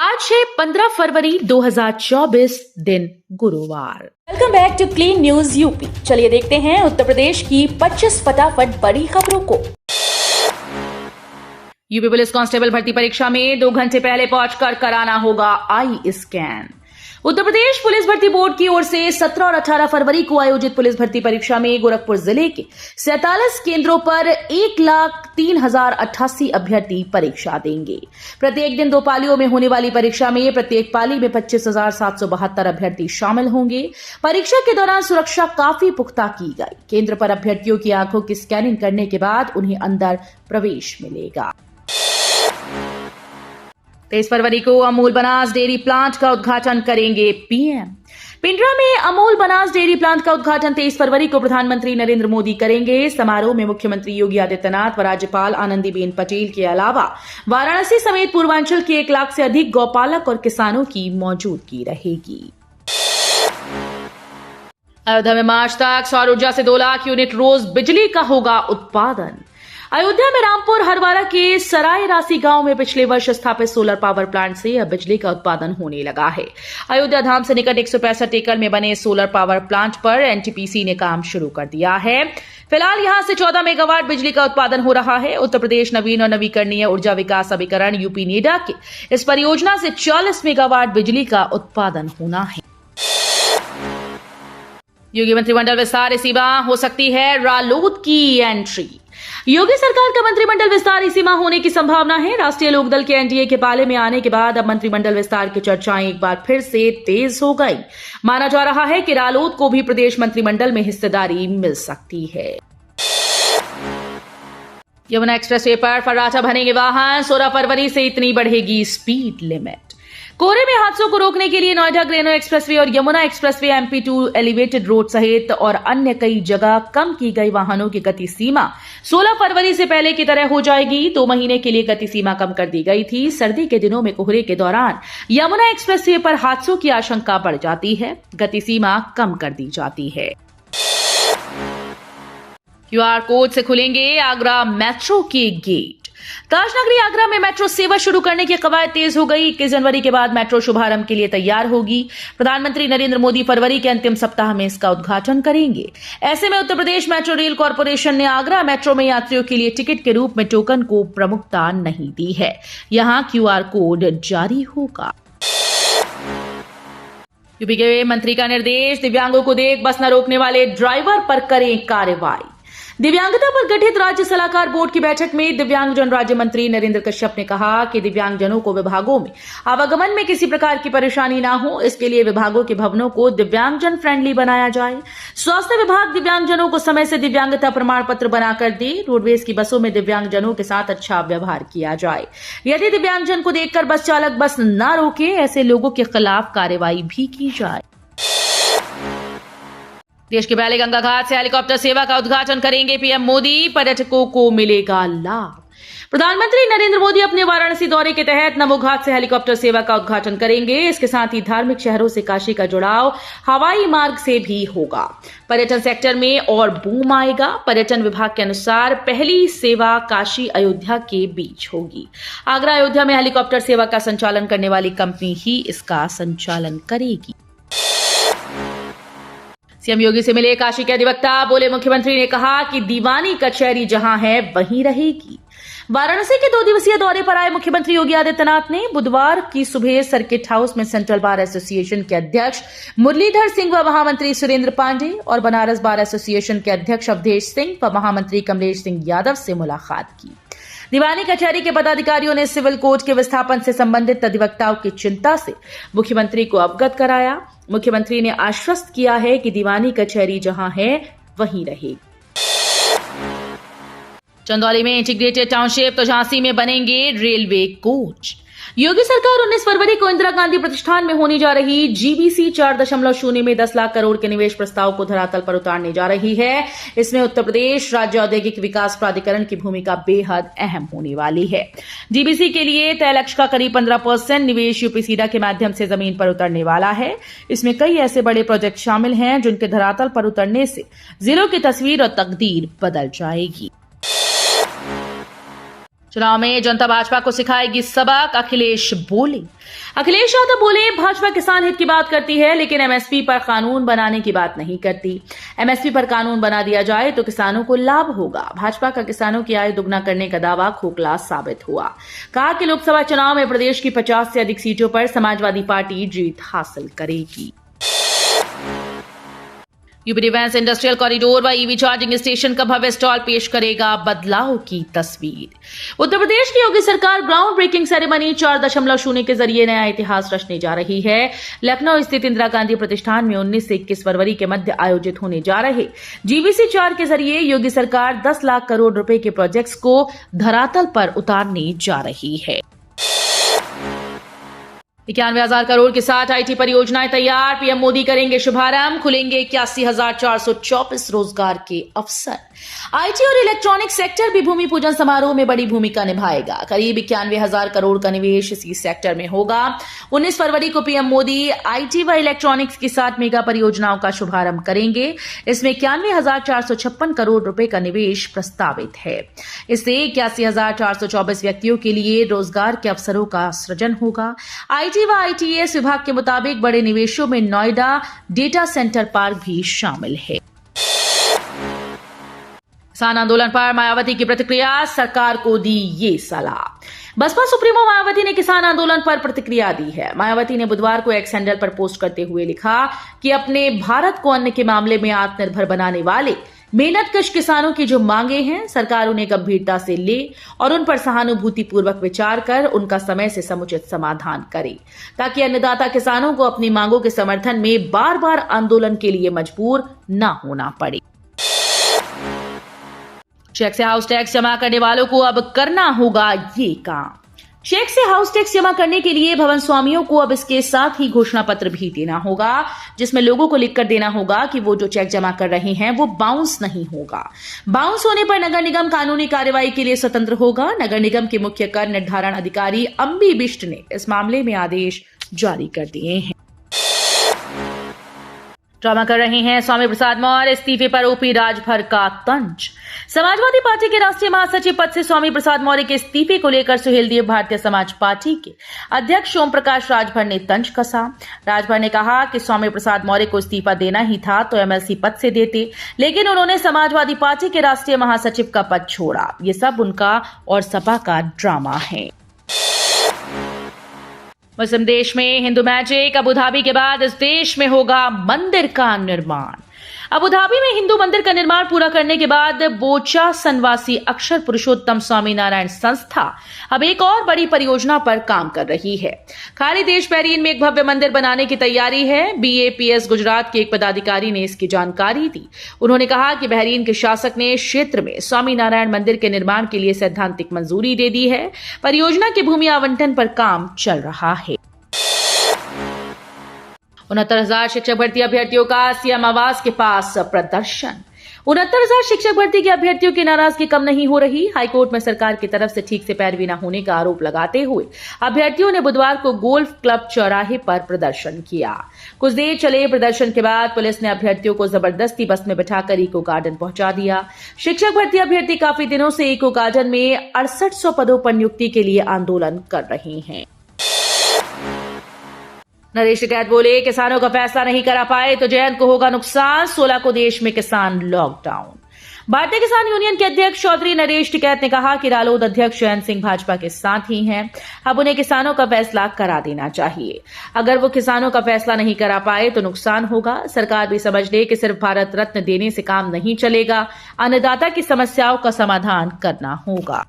आज है 15 फरवरी 2024 दिन गुरुवार। Welcome back to clean news UP. चलिए देखते हैं उत्तर प्रदेश की 25 फटाफट बड़ी खबरों को। यूपी पुलिस कांस्टेबल भर्ती परीक्षा में 2 घंटे पहले पहुंचकर कराना होगा I scan. Uttar Pradesh police भर्ती बोर्ड की ओर से 17 और 18 फरवरी को आयोजित पुलिस भर्ती परीक्षा में गोरखपुर जिले के 47 केंद्रों पर 1,03,088 अभ्यर्थी परीक्षा देंगे। प्रत्येक दिन 2 पालियों में होने वाली परीक्षा में प्रत्येक पाली में 25,772 अभ्यर्थी शामिल होंगे। परीक्षा के दौरान सुरक्षा काफी पुख्ता की गई। केंद्र पर अभ्यर्थियों की आंखों की स्कैनिंग करने के बाद उन्हें अंदर प्रवेश मिलेगा। 23 फरवरी को अमूल बनास डेयरी प्लांट का उद्घाटन करेंगे पीएम। पिंडरा में अमूल बनास डेयरी प्लांट का उद्घाटन 23 फरवरी को प्रधानमंत्री नरेंद्र मोदी करेंगे। समारोह में मुख्यमंत्री योगी आदित्यनाथ व राज्यपाल आनंदीबेन पटेल के अलावा वाराणसी समेत पूर्वांचल के 1 लाख से अधिक गौपालक और किसानों की मौजूदगी रहेगी। अयोध्या में मार्च तक सौर ऊर्जा से 2 लाख यूनिट रोज बिजली का होगा उत्पादन। अयोध्या में रामपुर हरवारा के सराय राशि गांव में पिछले वर्ष स्थापित सोलर पावर प्लांट से अब बिजली का उत्पादन होने लगा है। अयोध्या धाम से निकट 165 एकड़ में बने सोलर पावर प्लांट पर एनटीपीसी ने काम शुरू कर दिया है। फिलहाल यहां से 14 मेगावाट बिजली का उत्पादन हो रहा है। उत्तर प्रदेश नवीन और नवीकरणीय ऊर्जा विकास अभिकरण यूपी नेडा के इस परियोजना से 40 मेगावाट बिजली का उत्पादन होना है। योगी मंत्रिमंडल विस्तार इसी माह हो सकती है रालोद की एंट्री। योगी सरकार का मंत्रिमंडल विस्तार इसी माह होने की संभावना है। राष्ट्रीय लोकदल के एनडीए के पाले में आने के बाद अब मंत्रिमंडल विस्तार की चर्चाएं एक बार फिर से तेज हो गई। माना जा रहा है कि रालोद को भी प्रदेश मंत्रिमंडल में हिस्सेदारी मिल सकती है। यमुना एक्सप्रेसवे पर फर्राटा भरेंगे वाहन। 16 फरवरी से इतनी बढ़ेगी स्पीड लिमिट। कोहरे में हादसों को रोकने के लिए नोएडा ग्रेनो एक्सप्रेसवे और Yamuna expressway MP2 elevated road सहित और अन्य कई जगह कम की गई वाहनों की गति सीमा 16 फरवरी से पहले की तरह हो जाएगी। 2 महीने के लिए गति सीमा कम कर दी गई थी। सर्दी के दिनों में कोहरे के दौरान यमुना एक्सप्रेसवे पर हादसों की आशंका बढ़ जाती है। गति सीमा कम कर दी जाती है। QR कोड से खुलेंगे आगरा मेट्रो के गेट। ताजनगरी आगरा में मेट्रो सेवा शुरू करने की कवायद तेज हो गई। 21 जनवरी के बाद मेट्रो शुभारंभ के लिए तैयार होगी। प्रधानमंत्री नरेंद्र मोदी फरवरी के अंतिम सप्ताह में इसका उद्घाटन करेंगे। ऐसे में Uttar Pradesh metro rail corporation ने आगरा मेट्रो में यात्रियों के लिए टिकट के रूप में टोकन को प्रमुखता नहीं दी है। यहां QR कोड जारी होगा। यूपी के मंत्री का निर्देश, दिव्यांगों को देख बस न रोकने वाले ड्राइवर पर करें कार्रवाई। दिव्यांगता पर गठित राज्य सलाहकार बोर्ड की बैठक में दिव्यांगजन राज्य मंत्री नरेंद्र कश्यप ने कहा कि दिव्यांगजनों को विभागों में आवागमन में किसी प्रकार की परेशानी ना हो, इसके लिए विभागों के भवनों को दिव्यांगजन फ्रेंडली बनाया जाए। स्वास्थ्य विभाग दिव्यांगजनों को समय से दिव्यांगता प्रमाण पत्र बनाकर दे। रोडवेज की बसों में दिव्यांगजनों के साथ अच्छा व्यवहार किया जाए। यदि दिव्यांगजन को देखकर बस चालक बस न रोके, ऐसे लोगों के खिलाफ कार्रवाई भी की जाए। देश के पहले गंगा घाट से हेलीकॉप्टर सेवा का उद्घाटन करेंगे पीएम मोदी। पर्यटकों को मिलेगा लाभ। प्रधानमंत्री नरेंद्र मोदी अपने वाराणसी दौरे के तहत नमो घाट से हेलीकॉप्टर सेवा का उद्घाटन करेंगे। इसके साथ ही धार्मिक शहरों से काशी का जुड़ाव हवाई मार्ग से भी होगा। पर्यटन सेक्टर में और बूम आएगा। पर्यटन विभाग के अनुसार पहली सेवा काशी अयोध्या के बीच होगी। आगरा अयोध्या में हेलीकॉप्टर सेवा का संचालन करने वाली कंपनी ही इसका संचालन करेगी। सीएम योगी से मिले काशी के अधिवक्ता। बोले, मुख्यमंत्री ने कहा कि दीवानी कचहरी जहां है वहीं रहेगी। वाराणसी के 2 दिवसीय दौरे पर आए मुख्यमंत्री योगी आदित्यनाथ ने बुधवार की सुबह सर्किट हाउस में सेंट्रल बार एसोसिएशन के अध्यक्ष मुरलीधर सिंह व महामंत्री सुरेंद्र पांडे और बनारस बार एसोसिएशन के अध्यक्ष अवधेश सिंह व महामंत्री कमलेश सिंह यादव से मुलाकात की। दीवानी कचहरी के पदाधिकारियों ने सिविल कोर्ट के विस्थापन से संबंधित अधिवक्ताओं की चिंता से मुख्यमंत्री को अवगत कराया। मुख्यमंत्री ने आश्वस्त किया है कि दीवानी कचहरी जहां है वहीं रहेगी। चंदौली में इंटीग्रेटेड टाउनशिप तो झांसी में बनेंगे रेलवे कोच। योगी सरकार 19 फरवरी को इंदिरा गांधी प्रतिष्ठान में होने जा रही जीबीसी 4.0 में 10 लाख करोड़ के निवेश प्रस्ताव को धरातल पर उतारने जा रही है। इसमें उत्तर प्रदेश राज्य औद्योगिक विकास प्राधिकरण की भूमिका बेहद अहम होने वाली है। जीबीसी के लिए तय लक्ष्य का करीब 15% निवेश यूपी सीडा के माध्यम से जमीन पर उतरने वाला है। इसमें कई ऐसे बड़े प्रोजेक्ट शामिल हैं जिनके धरातल पर उतरने से जिलों की तस्वीर और तकदीर बदल जाएगी। चुनाव में जनता भाजपा को सिखाएगी सबक, अखिलेश बोले। अखिलेश यादव बोले, भाजपा किसान हित की बात करती है लेकिन एमएसपी पर कानून बनाने की बात नहीं करती। एमएसपी पर कानून बना दिया जाए तो किसानों को लाभ होगा। भाजपा का किसानों की आय दुगना करने का दावा खोखला साबित हुआ। कहा कि लोकसभा चुनाव में प्रदेश की 50 से अधिक सीटों पर समाजवादी पार्टी जीत हासिल करेगी। यूपी डिफेंस इंडस्ट्रियल कॉरिडोर व ईवी चार्जिंग स्टेशन का भव्य स्टॉल पेश करेगा बदलाव की तस्वीर। उत्तर प्रदेश की योगी सरकार ग्राउंड ब्रेकिंग सेरेमनी 4.0 के जरिए नया इतिहास रचने जा रही है। लखनऊ स्थित इंदिरा गांधी प्रतिष्ठान में 19 से 21 फरवरी के मध्य आयोजित होने जा रहे जीबीसी 4 के जरिए योगी सरकार 10 लाख करोड़ रुपए के प्रोजेक्ट्स को धरातल पर उतारने जा रही है। 91,000 करोड़ के साथ आईटी परियोजनाएं तैयार, पीएम मोदी करेंगे शुभारंभ, खुलेंगे 81,424 रोजगार के अवसर। आईटी और इलेक्ट्रॉनिक सेक्टर भी भूमि पूजन समारोह में बड़ी भूमिका निभाएगा। करीब 91,000 करोड़ का निवेश इसी सेक्टर में होगा। 19 फरवरी को पीएम मोदी आईटी व इलेक्ट्रॉनिक्स के साथ मेगा परियोजनाओं का शुभारंभ करेंगे। इसमें 91,456 करोड़ रुपए का निवेश प्रस्तावित है। इससे 81,424 व्यक्तियों के लिए रोजगार के अवसरों का सृजन होगा। आईटी व आईटीएस विभाग के मुताबिक बड़े निवेशों में नोएडा डेटा सेंटर पार्क भी शामिल है। किसान आंदोलन पर मायावती की प्रतिक्रिया, सरकार को दी ये सलाह। बसपा सुप्रीमो मायावती ने किसान आंदोलन पर प्रतिक्रिया दी है। मायावती ने बुधवार को एक्स हैंडल पर पोस्ट करते हुए लिखा कि अपने भारत को अन्न के मामले में आत्मनिर्भर बनाने वाले मेहनतकश किसानों की जो मांगे हैं, सरकार उन्हें गंभीरता से ले और उन पर सहानुभूतिपूर्वक विचार कर उनका समय से समुचित समाधान करे, ताकि अन्नदाता किसानों को अपनी मांगों के समर्थन में बार बार आंदोलन के लिए मजबूर न होना पड़े। चेक से हाउस टैक्स जमा करने वालों को अब करना होगा ये काम। चेक से हाउस टैक्स जमा करने के लिए भवन स्वामियों को अब इसके साथ ही घोषणा पत्र भी देना होगा, जिसमें लोगों को लिखकर देना होगा कि वो जो चेक जमा कर रहे हैं वो बाउंस नहीं होगा। बाउंस होने पर नगर निगम कानूनी कार्रवाई के लिए स्वतंत्र होगा। नगर निगम के मुख्य कर निर्धारण अधिकारी अंबी बिष्ट ने इस मामले में आदेश जारी कर दिए हैं। ड्रामा कर रहे हैं स्वामी प्रसाद मौर्य, इस्तीफे पर ओपी राजभर का तंज। समाजवादी पार्टी के राष्ट्रीय महासचिव पद से स्वामी प्रसाद मौर्य के इस्तीफे को लेकर सुहेलदेव भारतीय समाज पार्टी के अध्यक्ष ओम प्रकाश राजभर ने तंज कसा। राजभर ने कहा कि स्वामी प्रसाद मौर्य को इस्तीफा देना ही था तो एमएलसी पद से देते, लेकिन उन्होंने समाजवादी पार्टी के राष्ट्रीय महासचिव का पद छोड़ा। ये सब उनका और सपा का ड्रामा है। मुस्लिम देश में हिंदू मैजिक, अबुधाबी के बाद इस देश में होगा मंदिर का निर्माण। अबुधाबी में हिंदू मंदिर का निर्माण पूरा करने के बाद बोचा सनवासी अक्षर पुरुषोत्तम स्वामी नारायण संस्था अब एक और बड़ी परियोजना पर काम कर रही है। खाड़ी देश बहरीन में एक भव्य मंदिर बनाने की तैयारी है। बीएपीएस गुजरात के एक पदाधिकारी ने इसकी जानकारी दी। उन्होंने कहा कि बहरीन के शासक ने क्षेत्र में स्वामी नारायण मंदिर के निर्माण के लिए सैद्धांतिक मंजूरी दे दी है। परियोजना के भूमि आवंटन पर काम चल रहा है। 69,000 शिक्षक भर्ती अभ्यर्थियों का सीएम आवास के पास प्रदर्शन। 69,000 शिक्षक भर्ती के अभ्यर्थियों की नाराजगी कम नहीं हो रही। हाईकोर्ट में सरकार की तरफ से ठीक से पैरवी न होने का आरोप लगाते हुए अभ्यर्थियों ने बुधवार को गोल्फ क्लब चौराहे पर प्रदर्शन किया। कुछ देर चले प्रदर्शन के बाद पुलिस ने अभ्यर्थियों को जबरदस्ती बस में बिठाकर इको गार्डन पहुंचा दिया। शिक्षक भर्ती अभ्यर्थी काफी दिनों से इको गार्डन में 6800 पदों पर नियुक्ति के लिए आंदोलन कर रहे हैं। नरेश टिकैत बोले, किसानों का फैसला नहीं करा पाए तो जयंत को होगा नुकसान। 16 को देश में किसान लॉकडाउन। भारतीय किसान यूनियन के अध्यक्ष चौधरी नरेश टिकैत ने कहा कि रालोद अध्यक्ष जयंत सिंह भाजपा के साथ ही हैं। अब उन्हें किसानों का फैसला करा देना चाहिए। अगर वो किसानों का फैसला नहीं करा पाए तो नुकसान होगा। सरकार भी समझ ले कि सिर्फ भारत रत्न देने से काम नहीं चलेगा, अन्नदाता की समस्याओं का समाधान करना होगा।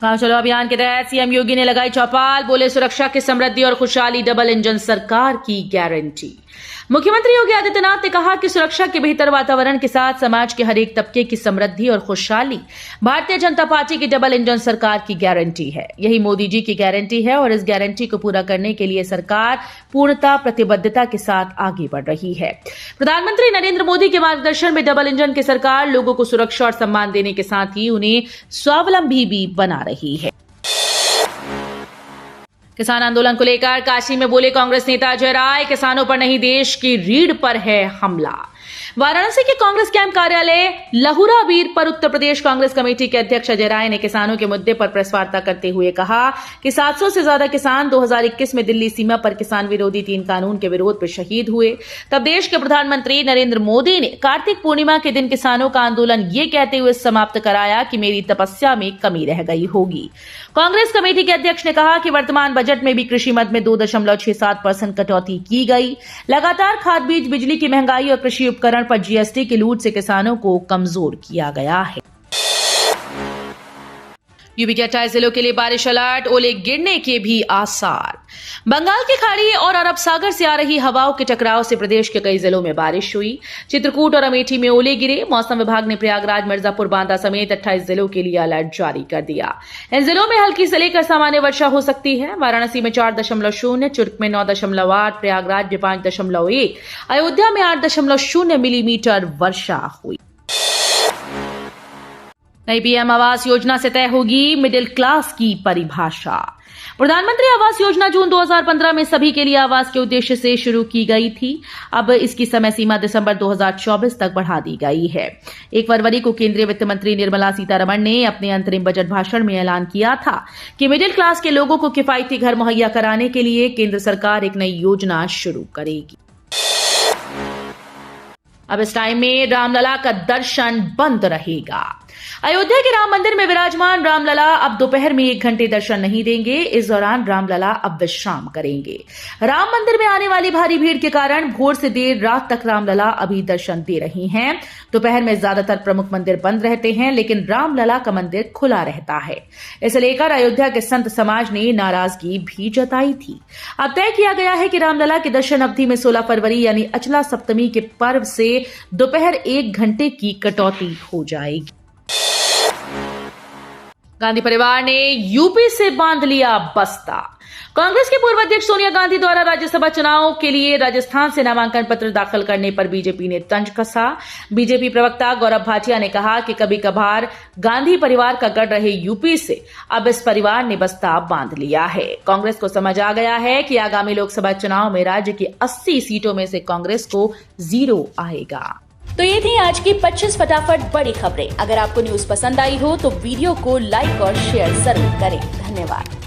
गांव चलो अभियान के तहत सीएम योगी ने लगाई चौपाल। बोले, सुरक्षा की समृद्धि और खुशहाली डबल इंजन सरकार की गारंटी। मुख्यमंत्री योगी आदित्यनाथ ने कहा कि सुरक्षा के बेहतर वातावरण के साथ समाज के हर एक तबके की समृद्धि और खुशहाली भारतीय जनता पार्टी की डबल इंजन सरकार की गारंटी है। यही मोदी जी की गारंटी है और इस गारंटी को पूरा करने के लिए सरकार पूर्णता प्रतिबद्धता के साथ आगे बढ़ रही है। प्रधानमंत्री नरेंद्र मोदी के मार्गदर्शन में डबल इंजन की सरकार लोगों को सुरक्षा और सम्मान देने के साथ ही उन्हें स्वावलंबी भी बना रही है। किसान आंदोलन को लेकर काशी में बोले कांग्रेस नेता अजय राय, किसानों पर नहीं देश की रीढ़ पर है हमला। वाराणसी के कांग्रेस कैंप कार्यालय लहुरा वीर पर उत्तर प्रदेश कांग्रेस कमेटी के अध्यक्ष अजय राय ने किसानों के मुद्दे पर प्रेस वार्ता करते हुए कहा कि 700 से ज्यादा किसान 2021 में दिल्ली सीमा पर किसान विरोधी 3 कानून के विरोध में शहीद हुए। तब देश के प्रधानमंत्री नरेंद्र मोदी ने कार्तिक पूर्णिमा के दिन किसानों का आंदोलन ये कहते हुए समाप्त कराया कि मेरी तपस्या में कमी रह गई होगी। कांग्रेस कमेटी के अध्यक्ष ने कहा कि वर्तमान बजट में भी कृषि मद में 2.67% कटौती की गई। लगातार खाद बीज बिजली की महंगाई और कृषि उपकरण पर जीएसटी की लूट से किसानों को कमजोर किया गया है। यूपी के 28 जिलों के लिए बारिश अलर्ट, ओले गिरने के भी आसार। बंगाल की खाड़ी और अरब सागर से आ रही हवाओं के टकराव से प्रदेश के कई जिलों में बारिश हुई। चित्रकूट और अमेठी में ओले गिरे। मौसम विभाग ने प्रयागराज, मिर्जापुर, बांदा समेत 28 जिलों के लिए अलर्ट जारी कर दिया। इन जिलों में हल्की से लेकर सामान्य वर्षा हो सकती है। वाराणसी में 4.0, चुर्क में 9.8, प्रयागराज में 5.1, अयोध्या में 8.0 मिलीमीटर वर्षा हुई। नई पीएम आवास योजना से तय होगी मिडिल क्लास की परिभाषा। प्रधानमंत्री आवास योजना जून 2015 में सभी के लिए आवास के उद्देश्य से शुरू की गई थी। अब इसकी समय सीमा दिसंबर 2024 तक बढ़ा दी गई है। 1 फरवरी को केंद्रीय वित्त मंत्री निर्मला सीतारमण ने अपने अंतरिम बजट भाषण में ऐलान किया था कि मिडिल क्लास के लोगों को किफायती घर मुहैया कराने के लिए केंद्र सरकार एक नई योजना शुरू करेगी। अब इस टाइम में रामलला का दर्शन बंद रहेगा। अयोध्या के राम मंदिर में विराजमान रामलला अब दोपहर में 1 घंटे दर्शन नहीं देंगे। इस दौरान रामलला अब विश्राम करेंगे। राम मंदिर में आने वाली भारी भीड़ के कारण भोर से देर रात तक रामलला अभी दर्शन दे रही हैं। दोपहर में ज्यादातर प्रमुख मंदिर बंद रहते हैं, लेकिन रामलला का मंदिर खुला रहता है। इसे लेकर अयोध्या के संत समाज ने नाराजगी भी जताई थी। अब तय किया गया है कि रामलला के दर्शन अवधि में 16 फरवरी यानी अचला सप्तमी के पर्व से दोपहर 1 घंटे की कटौती हो जाएगी। गांधी परिवार ने यूपी से बांध लिया बस्ता। कांग्रेस के पूर्व अध्यक्ष सोनिया गांधी द्वारा राज्यसभा चुनाव के लिए राजस्थान से नामांकन पत्र दाखिल करने पर बीजेपी ने तंज कसा। बीजेपी प्रवक्ता गौरव भाटिया ने कहा कि कभी कभार गांधी परिवार का गढ़ रहे यूपी से अब इस परिवार ने बस्ता बांध लिया है। कांग्रेस को समझ आ गया है कि आगामी लोकसभा चुनाव में राज्य की 80 सीटों में से कांग्रेस को 0 आएगा। तो ये थी आज की 25 फटाफट बड़ी खबरें। अगर आपको न्यूज पसंद आई हो तो वीडियो को लाइक और शेयर जरूर करें। धन्यवाद।